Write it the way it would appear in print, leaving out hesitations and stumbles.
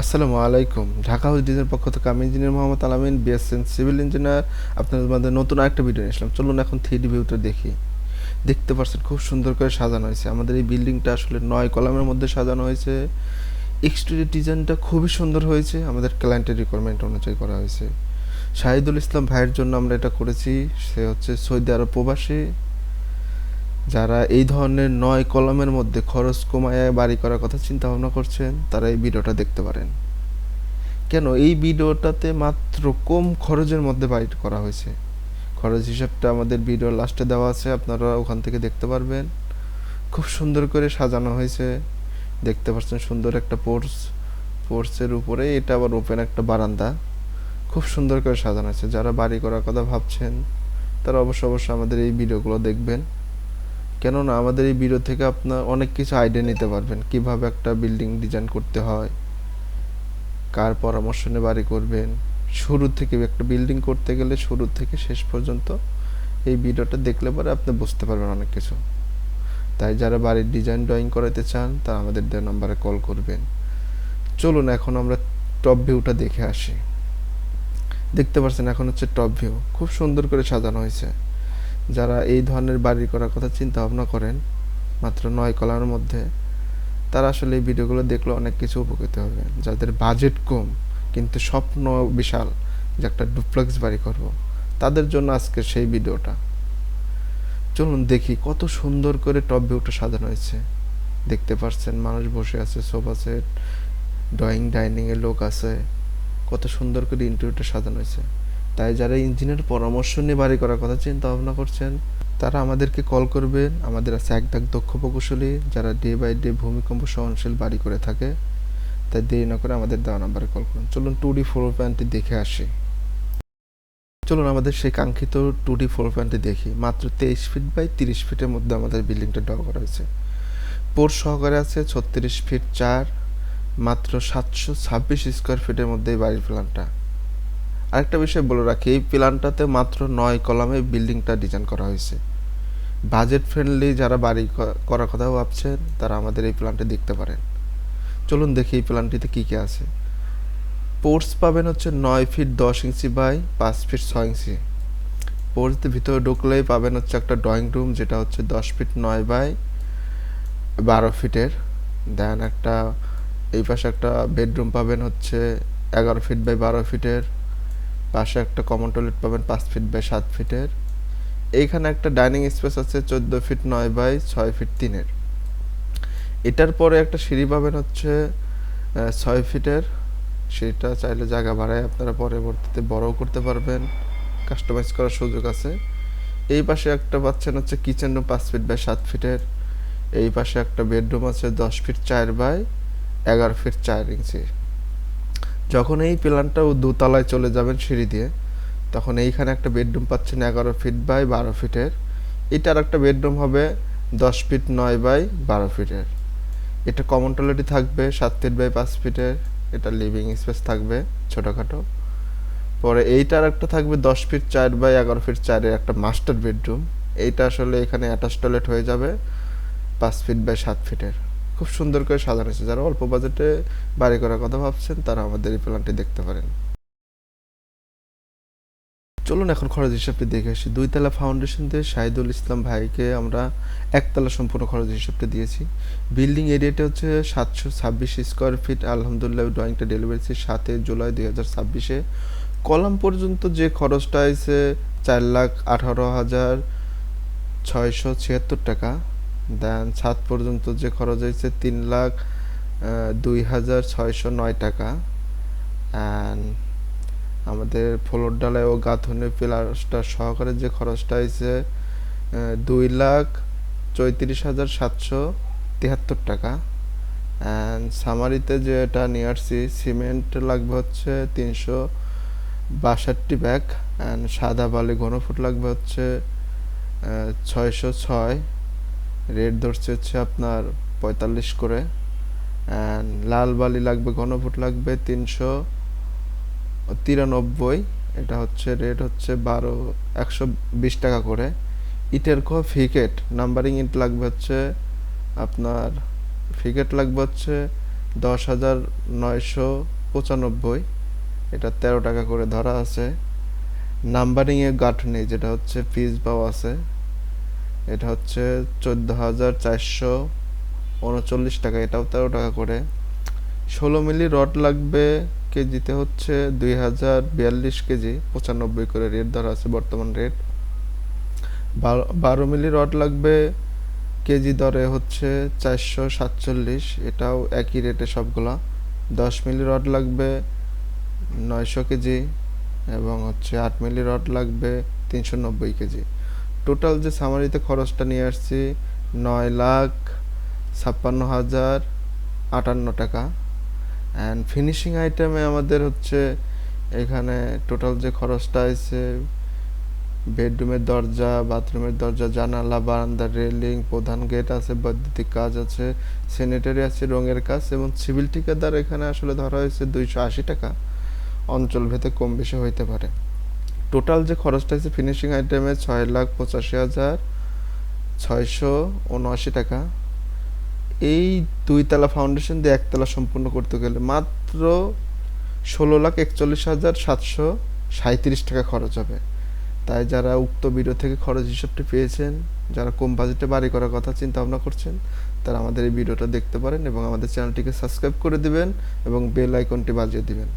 আসসালামু আলাইকুম। ঢাকা হাউস ডিজাইনের পক্ষ থেকে আমি ইঞ্জিনিয়ার মোহাম্মদ আলামিন, বিএসএন সিভিল ইঞ্জিনিয়ার। আপনাদের মধ্যে নতুন আরেকটা ভিডিও নিয়ে আসলাম। চলুন এখন 3D ভিউটা দেখি। দেখতে পাচ্ছেন খুব সুন্দর করে সাজানো হয়েছে। আমাদের এই বিল্ডিংটা আসলে 9 কলামের মধ্যে সাজানো হয়েছে। এক্সটেরিয়র ডিজাইনটা খুবই সুন্দর হয়েছে। আমাদের ক্লায়েন্টের রিকোয়ারমেন্ট অনুযায়ী করা হয়েছে। শাহিদুল ইসলাম ভাইয়ের জন্য আমরা এটা করেছি। সে হচ্ছে সৌদি আরব প্রবাসী। যারা এই ধরনের 9 কলামের মধ্যে খরচ কমায় বাড়ি করার কথা চিন্তা ভাবনা করছেন, তারা এই ভিডিওটা দেখতে পারেন। কেন এই ভিডিওটাতে মাত্র কম খরচের মধ্যে বাড়ি করা হয়েছে। খরচ হিসাবটা আমাদের ভিডিওর লাস্টে দেওয়া আছে, আপনারা ওখান থেকে দেখতে পারবেন। খুব সুন্দর করে সাজানো হয়েছে। দেখতে পাচ্ছেন সুন্দর একটা পোর্চের উপরে এটা আবার ওপেন একটা বারান্দা। খুব সুন্দর করে সাজানো হয়েছে। যারা বাড়ি করার কথা ভাবছেন তারা অবশ্যই আমাদের এই ভিডিওগুলো দেখবেন। কেননা আমাদের এই ভিডিও থেকে আপনার অনেক কিছু আইডিয়া নিতে পারবেন, কিভাবে একটা বিল্ডিং ডিজাইন করতে হয়, কার পরামর্শ নিয়ে বাড়ি করবেন। শুরু থেকে একটা বিল্ডিং করতে গেলে শুরু থেকে শেষ পর্যন্ত এই ভিডিওটা দেখলে পরে আপনি বুঝতে পারবেন অনেক কিছু। তাই যারা বাড়ির ডিজাইন ড্রয়িং করাতে চান তারা আমাদের দেওয়া নাম্বারে কল করবেন। চলুন এখন আমরা টপ ভিউটা দেখে আসি। দেখতে পাচ্ছেন এখন হচ্ছে টপ ভিউ। খুব সুন্দর করে সাজানো হয়েছে। যারা এই ধরনের বাড়ি করার কথা চিন্তা ভাবনা করেন মাত্র 9 কলার মধ্যে, তারা আসলে এই ভিডিওগুলো দেখলে অনেক কিছু উপকৃত হবে। যাদের বাজেট কম কিন্তু স্বপ্ন বিশাল যে একটা ডুপ্লেক্স বাড়ি করব, তাদের জন্য আজকে সেই ভিডিওটা। চলুন দেখি কত সুন্দর করে টপ ভিউটা সাজানো হয়েছে। দেখতে পাচ্ছেন মানুষ বসে আছে, সোফা সেট, ডাইনিংয়ে লোক আছে। কত সুন্দর করে ইন্টেরিয়রটা সাজানো হয়েছে। তাই যারা ইঞ্জিনিয়ার পরামর্শ নিয়ে বাড়ি করার কথা চিন্তা ভাবনা করছেন তারা আমাদেরকে কল করবেন। আমাদের আছে একদাক দক্ষ প্রকৌশলী যারা ডে বাই ডে ভূমিকম্প সহনশীল বাড়ি করে থাকে। তাই দেরি না করে আমাদের দেওয়া নাম্বারে কল করুন। চলুন 2D ফ্লোর প্ল্যানটি দেখে আসি। চলুন আমাদের সেই কাঙ্ক্ষিত 2D ফ্লোর প্ল্যানটি দেখি। মাত্র 23 ফিট বাই 30 ফিটের মধ্যে আমাদের বিল্ডিংটা ড্র করা হয়েছে। পোর্চ সহকারে আছে 36 ফিট 4, মাত্র 726 স্কোয়ার ফিটের মধ্যে এই বাড়ির প্ল্যানটা। আরেকটা বিষয় বলে রাখি, এই প্ল্যানটাতে মাত্র 9 কলামে বিল্ডিংটা ডিজাইন করা হয়েছে। বাজেট ফ্রেন্ডলি যারা বাড়ি করার কথা ভাবছেন তারা আমাদের এই প্ল্যানটি দেখতে পারেন। চলুন দেখি এই প্ল্যানটিতে কী কী আছে। পোর্চ পাবেন হচ্ছে 9 ফিট 10 ইঞ্চি বাই 5 ফিট 6 ইঞ্চি। পোর্চের ভিতরে ঢুকলেই পাবেন হচ্ছে একটা ড্রয়িং রুম যেটা হচ্ছে 10 ফিট 9 বাই 12 ফিটের। দেন একটা এই পাশে একটা বেডরুম পাবেন হচ্ছে 11 ফিট বাই 12 ফিটের। পাশে একটা কমন টয়লেট পাবেন 5 ফিট বাই 7 ফিটের। এইখানে একটা ডাইনিং স্পেস আছে 14 ফিট 9 বাই 6 ফিট 3-এর। এটার পরে একটা সিঁড়ি পাবেন হচ্ছে 6 ফিটের। সেটা চাইলে জায়গা বাড়ায় আপনারা পরবর্তীতে বড়ও করতে পারবেন, কাস্টমাইজ করার সুযোগ আছে। এই পাশে একটা পাচ্ছেন হচ্ছে কিচেন রুম 5 ফিট বাই 7 ফিটের। এই পাশে একটা বেডরুম আছে 10 ফিট 4 বাই 11 ফিট 4 ইঞ্চি। যখন এই প্ল্যানটা দোতলায় চলে যাবেন সিঁড়ি দিয়ে, তখন এইখানে একটা বেডরুম পাচ্ছেন 11 ফিট বাই 12 ফিটের। এটার একটা বেডরুম হবে 10 ফিট 9 বাই 12 ফিটের। এটা কমন টয়লেটই থাকবে 7 ফিট বাই 5 ফিটের। এটা লিভিং স্পেস থাকবে ছোটোখাটো। পরে এইটার একটা থাকবে 10 ফিট 4 বাই 11 ফিট 4-এর একটা মাস্টার বেডরুম। এইটা আসলে এখানে অ্যাটাচ টয়লেট হয়ে যাবে 5 ফিট বাই 7 ফিটের। খুব সুন্দর করে সাজানো হয়েছে। যারা অল্প বাজেটে বাড়ি করার কথা ভাবছেন তারা আমাদের এই প্ল্যানটি দেখতে পারেন। চলুন এখন খরচ হিসাবটি দেখে আসি। 2 তলা ফাউন্ডেশন দিয়ে শাহিদুল ইসলাম ভাইকে আমরা 1 তলা সম্পূর্ণ খরচ হিসাবটা দিয়েছি। বিল্ডিং এরিয়াটা হচ্ছে 726 স্কোয়ার ফিট। আলহামদুলিল্লাহ ড্রয়িংটা ডেলিভারি 7 জুলাই 2026-এ। কলাম পর্যন্ত যে খরচটা আছে 4,18,676 টাকা। দেন ছাদ পর্যন্ত যে খরচ হয়েছে 3,02,609 টাকা। অ্যান্ড আমাদের ফ্লোর ডালাই ও গাঁথনি প্লাস্টার সহকারে যে খরচটা হয়েছে 2,34,773 টাকা। অ্যান্ড সামারিতে যেটা নিয়ে আসছি, সিমেন্ট লাগবে হচ্ছে 362 ব্যাগ। অ্যান্ড সাদা বালি ঘনফুট লাগবে হচ্ছে 606। রেট ধরছে হচ্ছে আপনার 45 করে। অ্যান্ড লাল বালি লাগবে ঘনফুট লাগবে 393। এটা হচ্ছে রেট হচ্ছে 120 টাকা করে। ইটের ফিকেট নাম্বারিং ইট লাগবে হচ্ছে আপনার ফিকেট লাগবে হচ্ছে 10,900 95, এটা 13 টাকা করে ধরা আছে। নাম্বারিং এ গাঁথনি যেটা হচ্ছে পিস বাও আছে, এটা হচ্ছে 14,439 টাকা, এটাও 13 টাকা করে। 16 মিলি রড লাগবে কেজিতে হচ্ছে 2042 কেজি, 95 করে রেট ধরা আছে বর্তমান রেট। 12 মিলি রড লাগবে কেজি দরে হচ্ছে 447, এটাও একই রেটে সবগুলা। 10 মিলি রড লাগবে 900 কেজি, এবং হচ্ছে 8 মিলি রড লাগবে 390 কেজি। টোটাল যে সামারিতে খরচটা নিয়ে আসছি 9,56,058 টাকা। অ্যান্ড ফিনিশিং আইটেমে আমাদের হচ্ছে এখানে টোটাল যে খরচটা আছে, বেডরুমের দরজা, বাথরুমের দরজা, জানালা, বারান্দার রেলিং, প্রধান গেট আছে, বৈদ্যুতিক কাজ আছে, স্যানিটারি আছে, রঙের কাজ, এবং সিভিল ঠিকাদার এখানে আসলে ধরা হয়েছে 280 টাকা। অঞ্চল ভেদে কম বেশি হইতে পারে। টোটাল যে খরচটা আছে ফিনিশিং আইটেমে 6,85,679 টাকা। এই 2 তলা ফাউন্ডেশন দিয়ে 1 তলা সম্পূর্ণ করতে গেলে মাত্র 16,41,737 টাকা খরচ হবে। তাই যারা উক্ত ভিডিও থেকে খরচ হিসাবটি পেয়েছেন, যারা কম বাজেটে বাড়ি করার কথা চিন্তা ভাবনা করছেন, তারা আমাদের এই ভিডিওটা দেখতে পারেন এবং আমাদের চ্যানেলটিকে সাবস্ক্রাইব করে দিবেন এবং বেল আইকনটি বাজিয়ে দিবেন।